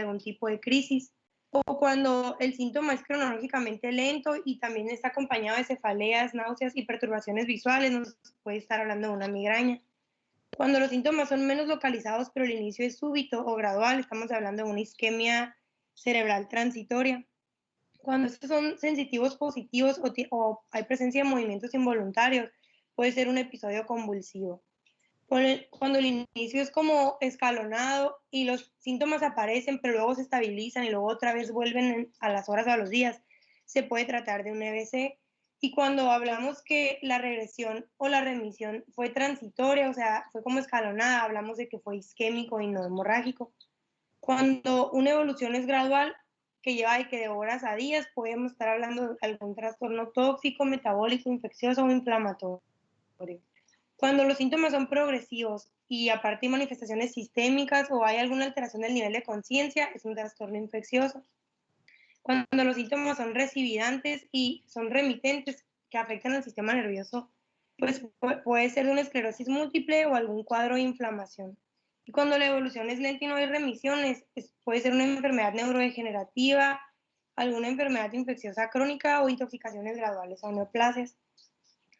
algún tipo de crisis, o cuando el síntoma es cronológicamente lento y también está acompañado de cefaleas, náuseas y perturbaciones visuales, nos puede estar hablando de una migraña. Cuando los síntomas son menos localizados, pero el inicio es súbito o gradual, estamos hablando de una isquemia cerebral transitoria. Cuando estos son sensitivos positivos o hay presencia de movimientos involuntarios, puede ser un episodio convulsivo. Cuando el inicio es como escalonado y los síntomas aparecen, pero luego se estabilizan y luego otra vez vuelven a las horas o a los días, se puede tratar de un EBC. Y cuando hablamos que la regresión o la remisión fue transitoria, o sea, fue como escalonada, hablamos de que fue isquémico y no hemorrágico. Cuando una evolución es gradual, que lleva de horas a días, podemos estar hablando de algún trastorno tóxico, metabólico, infeccioso o inflamatorio. Cuando los síntomas son progresivos y aparte hay manifestaciones sistémicas o hay alguna alteración del nivel de conciencia, es un trastorno infeccioso. Cuando los síntomas son recidivantes y son remitentes que afectan al sistema nervioso, pues puede ser una esclerosis múltiple o algún cuadro de inflamación. Y cuando la evolución es lenta y no hay remisiones, puede ser una enfermedad neurodegenerativa, alguna enfermedad infecciosa crónica o intoxicaciones graduales o neoplasias.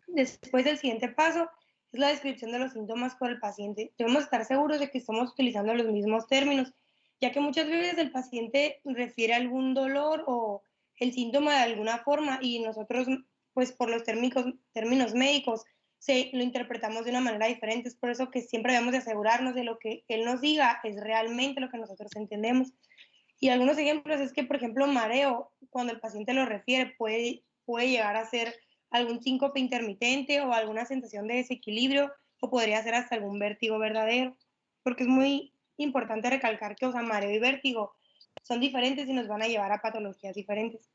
Después, el siguiente paso es la descripción de los síntomas por el paciente. Debemos estar seguros de que estamos utilizando los mismos términos, ya que muchas veces el paciente refiere algún dolor o el síntoma de alguna forma y nosotros, pues por los términos médicos, lo interpretamos de una manera diferente. Es por eso que siempre debemos de asegurarnos de lo que él nos diga es realmente lo que nosotros entendemos. Y algunos ejemplos es que, por ejemplo, mareo, cuando el paciente lo refiere, puede llegar a ser algún síncope intermitente o alguna sensación de desequilibrio o podría ser hasta algún vértigo verdadero, porque es muy importante recalcar que, o sea, mareo y vértigo son diferentes y nos van a llevar a patologías diferentes.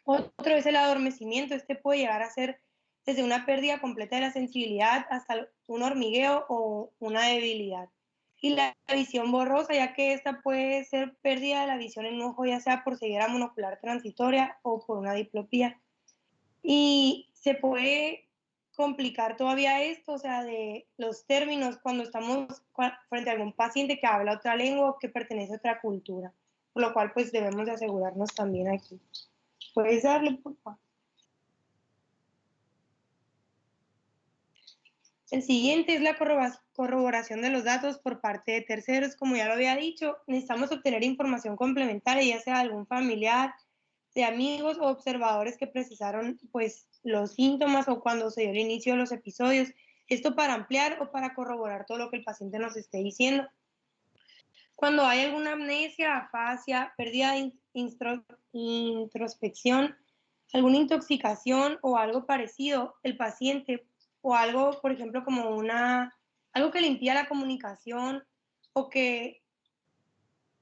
Otro es el adormecimiento, este puede llegar a ser desde una pérdida completa de la sensibilidad hasta un hormigueo o una debilidad. Y la visión borrosa, ya que esta puede ser pérdida de la visión en un ojo, ya sea por ceguera monocular transitoria o por una diplopía. Y se puede complicar todavía esto, o sea, de los términos cuando estamos frente a algún paciente que habla otra lengua o que pertenece a otra cultura, por lo cual pues debemos de asegurarnos también aquí. ¿Puedes darle, por favor? El siguiente es la corroboración de los datos por parte de terceros. Como ya lo había dicho, necesitamos obtener información complementaria, ya sea de algún familiar, de amigos o observadores que precisaron pues, los síntomas o cuando se dio el inicio de los episodios. Esto para ampliar o para corroborar todo lo que el paciente nos esté diciendo. Cuando hay alguna amnesia, afasia, pérdida de introspección, alguna intoxicación o algo parecido, el paciente o algo, por ejemplo, como algo que le impida la comunicación o que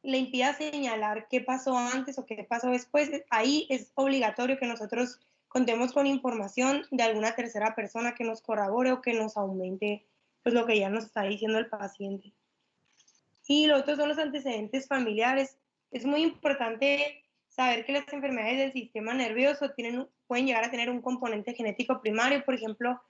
le impida señalar qué pasó antes o qué pasó después, ahí es obligatorio que nosotros contemos con información de alguna tercera persona que nos corrobore o que nos aumente pues lo que ya nos está diciendo el paciente. Y lo otro son los antecedentes familiares. Es muy importante saber que las enfermedades del sistema nervioso pueden llegar a tener un componente genético primario. Por ejemplo,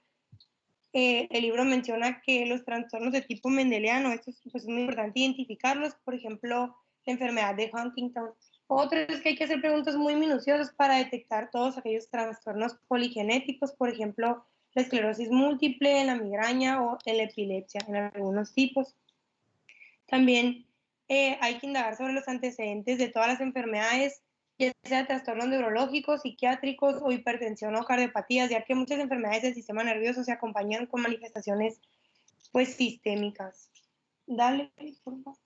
el libro menciona que los trastornos de tipo mendeliano, esto pues, es muy importante identificarlos. Por ejemplo, la enfermedad de Huntington. Otro es que hay que hacer preguntas muy minuciosas para detectar todos aquellos trastornos poligenéticos, por ejemplo, la esclerosis múltiple, la migraña o la epilepsia en algunos tipos. También hay que indagar sobre los antecedentes de todas las enfermedades, ya sea trastornos neurológicos, psiquiátricos o hipertensión o cardiopatías, ya que muchas enfermedades del sistema nervioso se acompañan con manifestaciones pues sistémicas. Dale, por favor.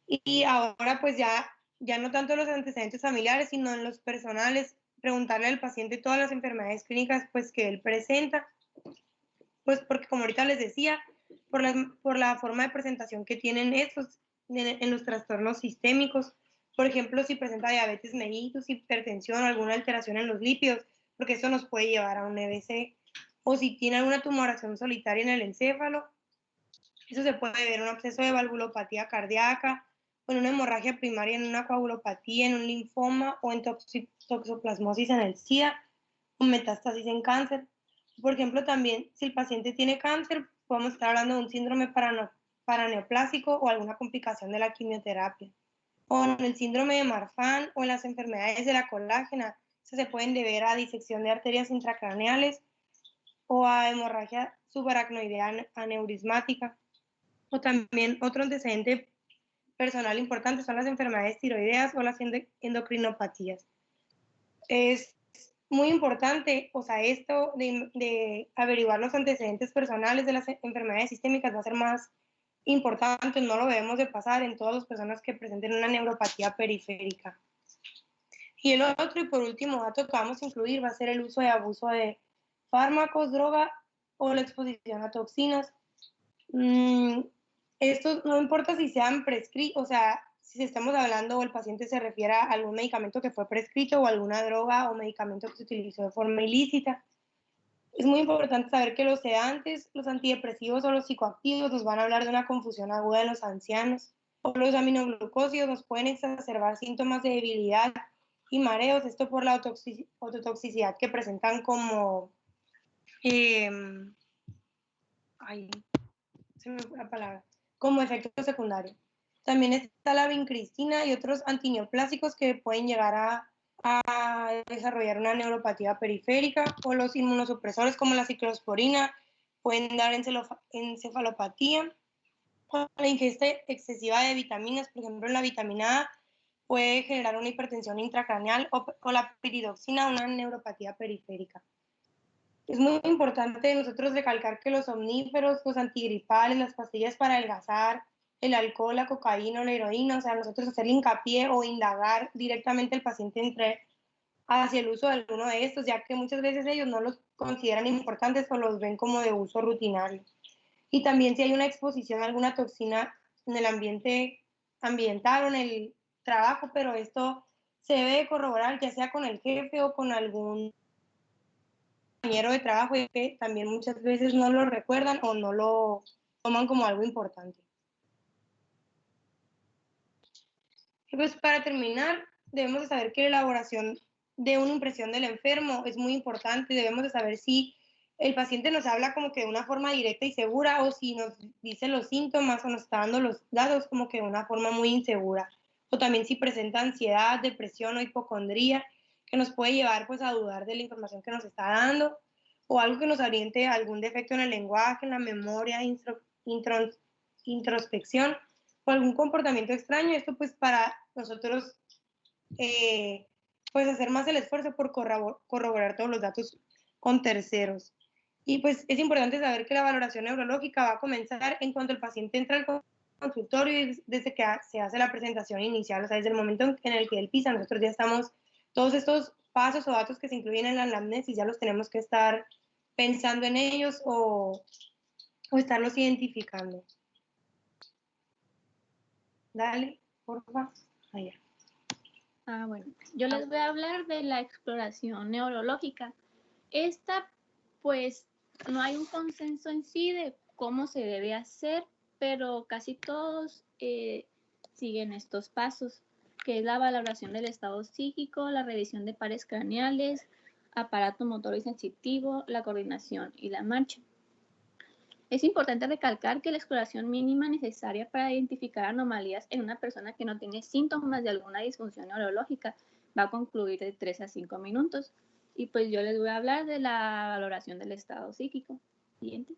Y ahora pues ya no tanto los antecedentes familiares, sino en los personales, preguntarle al paciente todas las enfermedades clínicas pues que él presenta, pues porque como ahorita les decía, por la forma de presentación que tienen estos en los trastornos sistémicos. Por ejemplo, si presenta diabetes mellitus, hipertensión o alguna alteración en los lípidos, porque eso nos puede llevar a un EBC. O si tiene alguna tumoración solitaria en el encéfalo, eso se puede ver en un absceso de valvulopatía cardíaca, o en una hemorragia primaria, en una coagulopatía, en un linfoma o en toxoplasmosis en el SIDA, o metástasis en cáncer. Por ejemplo, también si el paciente tiene cáncer, podemos estar hablando de un síndrome paraneoplásico o alguna complicación de la quimioterapia. O en el síndrome de Marfan o en las enfermedades de la colágena, se pueden deber a disección de arterias intracraneales o a hemorragia subaracnoidea aneurismática. O también otro antecedente personal importante son las enfermedades tiroideas o las endocrinopatías. Es muy importante, o sea, esto de averiguar los antecedentes personales de las enfermedades sistémicas va a ser más importante, no lo debemos de pasar en todas las personas que presenten una neuropatía periférica. Y el otro y por último dato que vamos a incluir va a ser el uso y abuso de fármacos, droga o la exposición a toxinas. Esto no importa si sean prescritos, o sea, si estamos hablando o el paciente se refiere a algún medicamento que fue prescrito o alguna droga o medicamento que se utilizó de forma ilícita. Es muy importante saber que los sedantes, los antidepresivos o los psicoactivos nos van a hablar de una confusión aguda en los ancianos. O los aminoglucósidos nos pueden exacerbar síntomas de debilidad y mareos, esto por la ototoxicidad que presentan como... se me fue la palabra, como efecto secundario. También está la vincristina y otros antineoplásicos que pueden llegar a desarrollar una neuropatía periférica, o los inmunosupresores como la ciclosporina pueden dar encefalopatía, o la ingesta excesiva de vitaminas, por ejemplo la vitamina A puede generar una hipertensión intracraneal o la piridoxina una neuropatía periférica. Es muy importante nosotros recalcar que los omníferos, los antigripales, las pastillas para adelgazar, el alcohol, la cocaína o la heroína, o sea, nosotros hacer hincapié o indagar directamente al paciente hacia el uso de alguno de estos, ya que muchas veces ellos no los consideran importantes o los ven como de uso rutinario. Y también si hay una exposición a alguna toxina en el ambiente ambiental o en el trabajo, pero esto se debe corroborar ya sea con el jefe o con algún compañero de trabajo, y que también muchas veces no lo recuerdan o no lo toman como algo importante. Y pues para terminar, debemos de saber que la elaboración de una impresión del enfermo es muy importante. Debemos de saber si el paciente nos habla como que de una forma directa y segura, o si nos dice los síntomas o nos está dando los datos como que de una forma muy insegura. O también si presenta ansiedad, depresión o hipocondría, que nos puede llevar pues a dudar de la información que nos está dando, o algo que nos oriente a algún defecto en el lenguaje, en la memoria, introspección o algún comportamiento extraño. Esto pues para nosotros pues hacer más el esfuerzo por corroborar todos los datos con terceros. Y pues es importante saber que la valoración neurológica va a comenzar en cuanto el paciente entra al consultorio y desde que se hace la presentación inicial, o sea, desde el momento en el que él pisa, nosotros ya estamos, todos estos pasos o datos que se incluyen en la anamnesis ya los tenemos que estar pensando en ellos o estarlos identificando. Dale, por favor. Allá. Bueno, yo les voy a hablar de la exploración neurológica. Esta, pues, no hay un consenso en sí de cómo se debe hacer, pero casi todos siguen estos pasos, que es la valoración del estado psíquico, la revisión de pares craneales, aparato motor y sensitivo, la coordinación y la marcha. Es importante recalcar que la exploración mínima necesaria para identificar anomalías en una persona que no tiene síntomas de alguna disfunción neurológica va a concluir de 3 a 5 minutos. Y pues yo les voy a hablar de la valoración del estado psíquico. Siguiente.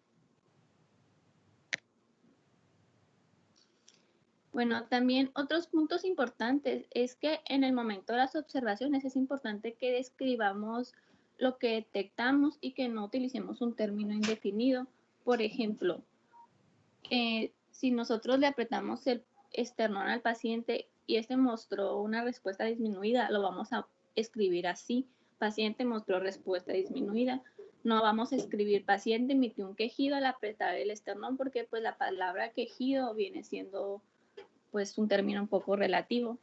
Bueno, también otros puntos importantes es que en el momento de las observaciones es importante que describamos lo que detectamos y que no utilicemos un término indefinido. Por ejemplo, si nosotros le apretamos el esternón al paciente y este mostró una respuesta disminuida, lo vamos a escribir así: paciente mostró respuesta disminuida. No vamos a escribir paciente emitió un quejido al apretar el esternón, porque pues la palabra quejido viene siendo pues un término un poco relativo.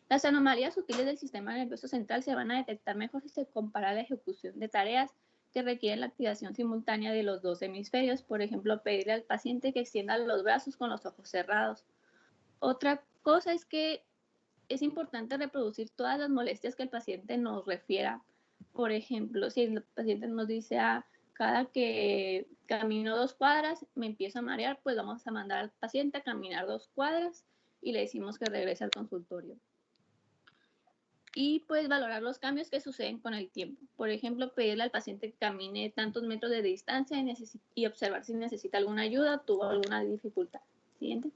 Las anomalías sutiles del sistema nervioso central se van a detectar mejor si se compara la ejecución de tareas que requieren la activación simultánea de los dos hemisferios. Por ejemplo, pedirle al paciente que extienda los brazos con los ojos cerrados. Otra cosa es que es importante reproducir todas las molestias que el paciente nos refiera. Por ejemplo, si el paciente nos dice, cada que camino 2 cuadras me empiezo a marear, pues vamos a mandar al paciente a caminar 2 cuadras y le decimos que regrese al consultorio. Y pues valorar los cambios que suceden con el tiempo. Por ejemplo, pedirle al paciente que camine tantos metros de distancia y observar si necesita alguna ayuda o tuvo alguna dificultad. Siguiente.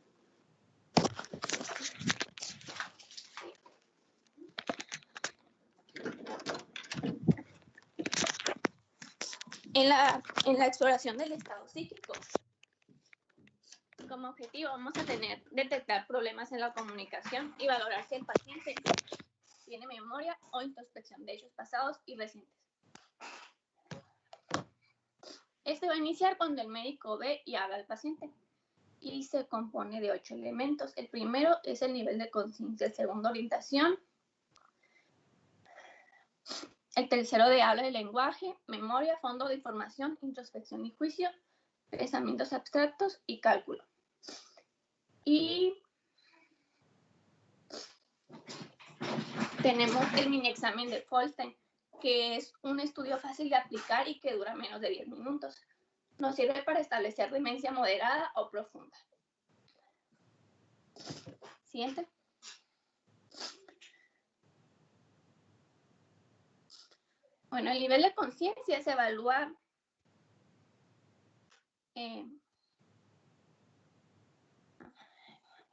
En la exploración del estado psíquico, como objetivo vamos a detectar problemas en la comunicación y valorar si el paciente tiene memoria o introspección de hechos pasados y recientes. Este va a iniciar cuando el médico ve y habla al paciente y se compone de 8 elementos. El primero es el nivel de conciencia, el segundo orientación, el tercero de habla y lenguaje, memoria, fondo de información, introspección y juicio, pensamientos abstractos y cálculo. Y tenemos el mini examen de Folstein, que es un estudio fácil de aplicar y que dura menos de 10 minutos. Nos sirve para establecer demencia moderada o profunda. Siguiente. Bueno, el nivel de conciencia se evalúa el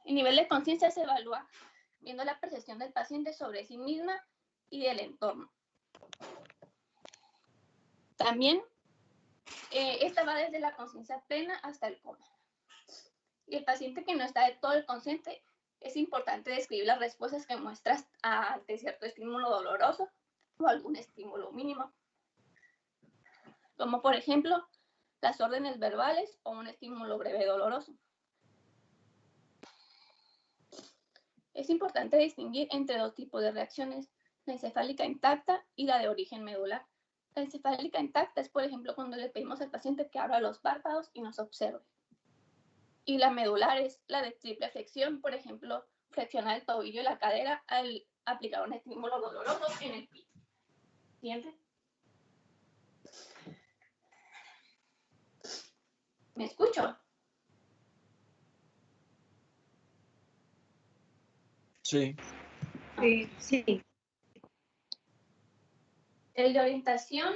nivel de conciencia se evalúa viendo la percepción del paciente sobre sí misma y del entorno. También esta va desde la conciencia plena hasta el coma. Y el paciente que no está de todo el consciente, es importante describir las respuestas que muestras ante cierto estímulo doloroso o algún estímulo mínimo, como por ejemplo las órdenes verbales o un estímulo breve doloroso. Es importante distinguir entre 2 tipos de reacciones, la encefálica intacta y la de origen medular. La encefálica intacta es, por ejemplo, cuando le pedimos al paciente que abra los párpados y nos observe. Y la medular es la de triple flexión, por ejemplo, flexionar el tobillo y la cadera al aplicar un estímulo doloroso en el pie. ¿Siguiente? ¿Me escucho? Sí. Sí. El de orientación,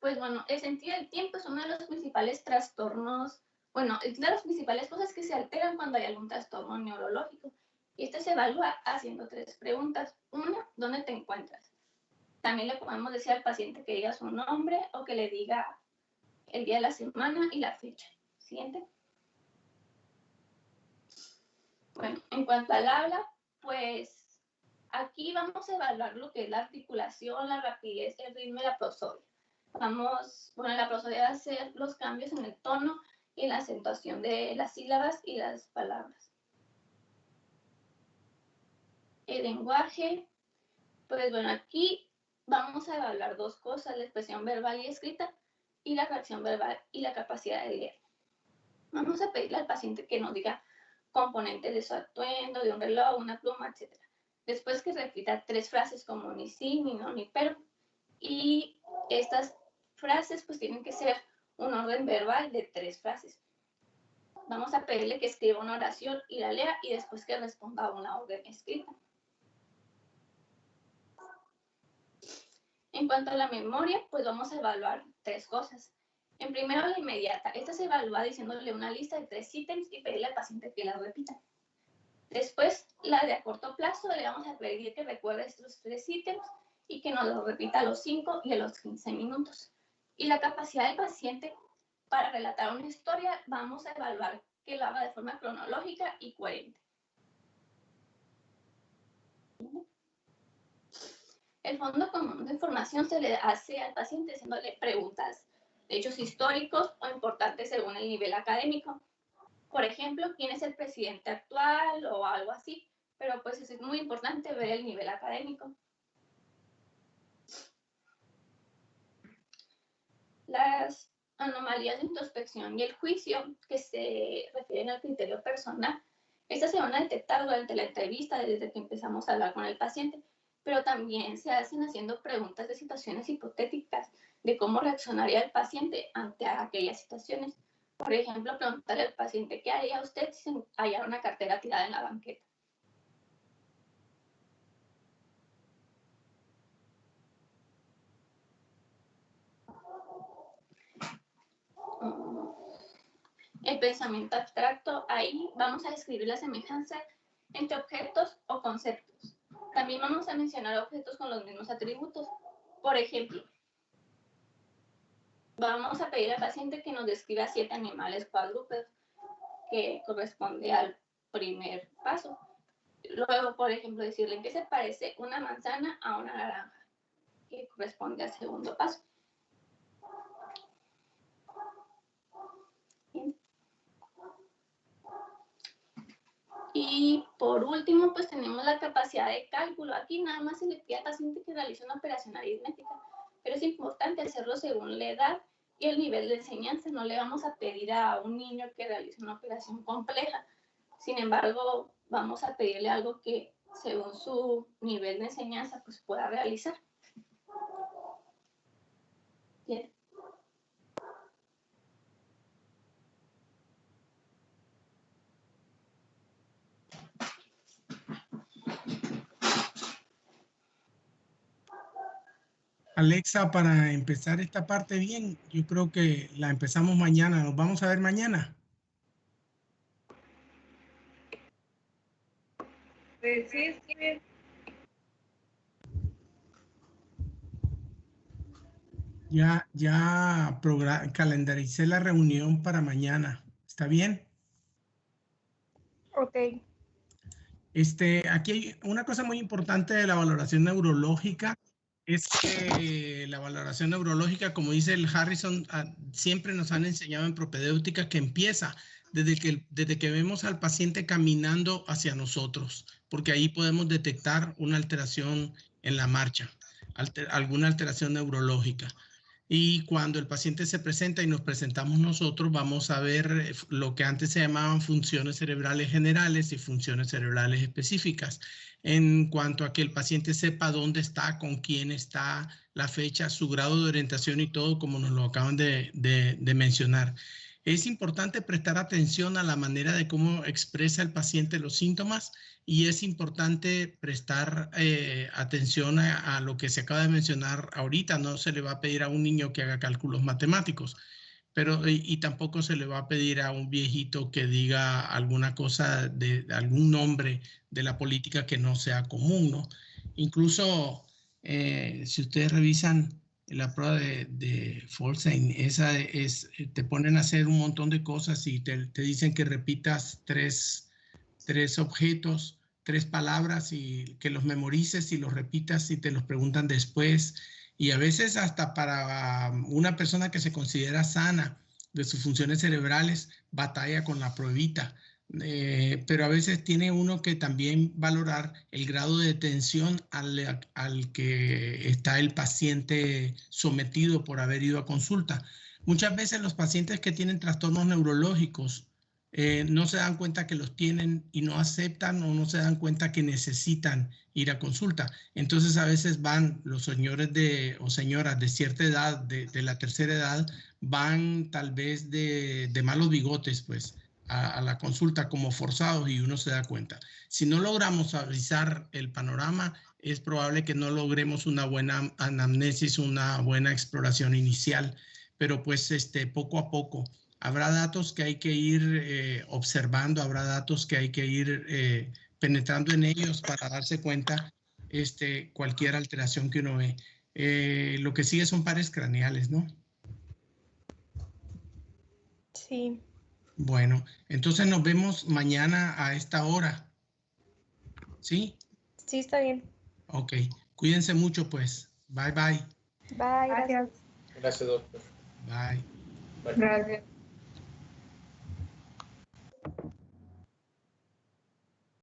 pues bueno, el sentido del tiempo es uno de los principales trastornos, bueno, es de las principales cosas que se alteran cuando hay algún trastorno neurológico. Y este se evalúa haciendo 3 preguntas. Una, ¿dónde te encuentras? También le podemos decir al paciente que diga su nombre o que le diga el día de la semana y la fecha. Siguiente. Bueno, en cuanto al habla, pues aquí vamos a evaluar lo que es la articulación, la rapidez, el ritmo y la prosodia. La prosodia va a ser los cambios en el tono y la acentuación de las sílabas y las palabras. El lenguaje, pues bueno, aquí vamos a evaluar 2 cosas, la expresión verbal y escrita y la reacción verbal y la capacidad de leer. Vamos a pedirle al paciente que nos diga componentes de su atuendo, de un reloj, una pluma, etc. Después que repita 3 frases como ni sí, ni no, ni pero. Y estas frases pues tienen que ser un orden verbal de 3 frases. Vamos a pedirle que escriba una oración y la lea y después que responda a una orden escrita. En cuanto a la memoria, pues vamos a evaluar 3 cosas. En primero, la inmediata. Esta se evalúa diciéndole una lista de 3 ítems y pedirle al paciente que la repita. Después, la de a corto plazo, le vamos a pedir que recuerde estos 3 ítems y que nos lo repita a los 5 y a los 15 minutos. Y la capacidad del paciente para relatar una historia, vamos a evaluar que lo haga de forma cronológica y coherente. El fondo común de información se le hace al paciente haciéndole preguntas de hechos históricos o importantes según el nivel académico. Por ejemplo, ¿quién es el presidente actual? O algo así. Pero pues es muy importante ver el nivel académico. Las anomalías de introspección y el juicio que se refieren al criterio personal, estas se van a detectar durante la entrevista desde que empezamos a hablar con el paciente. pero también se hacen haciendo preguntas de situaciones hipotéticas de cómo reaccionaría el paciente ante aquellas situaciones. Por ejemplo, preguntarle al paciente, ¿qué haría usted si hallara una cartera tirada en la banqueta? El pensamiento abstracto, ahí vamos a describir la semejanza entre objetos o conceptos. También vamos a mencionar objetos con los mismos atributos. Por ejemplo, vamos a pedir al paciente que nos describa 7 animales cuadrúpedos, que corresponde al primer paso. Luego, por ejemplo, decirle que se parece una manzana a una naranja, que corresponde al segundo paso. Bien. Y por último, pues tenemos la capacidad de cálculo. Aquí nada más se le pide al paciente que realice una operación aritmética, pero es importante hacerlo según la edad y el nivel de enseñanza. No le vamos a pedir a un niño que realice una operación compleja. Sin embargo, vamos a pedirle algo que según su nivel de enseñanza pues pueda realizar. Bien. Alexa, para empezar esta parte bien, yo creo que la empezamos mañana. Nos vamos a ver mañana. Sí, sí. Ya calendaricé la reunión para mañana. ¿Está bien? Ok. Aquí hay una cosa muy importante de la valoración neurológica, es que la valoración neurológica, como dice el Harrison, siempre nos han enseñado en propedéutica que empieza desde que vemos al paciente caminando hacia nosotros, porque ahí podemos detectar una alteración en la marcha, alguna alteración neurológica. Y cuando el paciente se presenta y nos presentamos nosotros, vamos a ver lo que antes se llamaban funciones cerebrales generales y funciones cerebrales específicas. En cuanto a que el paciente sepa dónde está, con quién está, la fecha, su grado de orientación y todo, como nos lo acaban de mencionar. Es importante prestar atención a la manera de cómo expresa el paciente los síntomas y es importante prestar atención a lo que se acaba de mencionar ahorita. No se le va a pedir a un niño que haga cálculos matemáticos, pero y tampoco se le va a pedir a un viejito que diga alguna cosa de algún nombre de la política que no sea común, ¿no? Incluso si ustedes revisan la prueba de Folstein, te ponen a hacer un montón de cosas y te dicen que repitas tres objetos, 3 palabras y que los memorices y los repitas y te los preguntan después. Y a veces hasta para una persona que se considera sana de sus funciones cerebrales, batalla con la pruebita. Pero a veces tiene uno que también valorar el grado de tensión al que está el paciente sometido por haber ido a consulta. Muchas veces los pacientes que tienen trastornos neurológicos no se dan cuenta que los tienen y no aceptan o no se dan cuenta que necesitan ir a consulta. Entonces a veces van los señores o señoras de cierta edad, de la tercera edad, van tal vez de malos bigotes, pues, a la consulta como forzados y uno se da cuenta. Si no logramos avisar el panorama, es probable que no logremos una buena anamnesis, una buena exploración inicial, pero pues poco a poco. Habrá datos que hay que ir observando, habrá datos que hay que ir penetrando en ellos para darse cuenta cualquier alteración que uno ve. Lo que sigue son pares craneales, ¿no? Sí. Bueno, entonces nos vemos mañana a esta hora. ¿Sí? Sí, está bien. Ok. Cuídense mucho, pues. Bye, bye. Bye, gracias. Gracias, doctor. Bye. Bye. Gracias.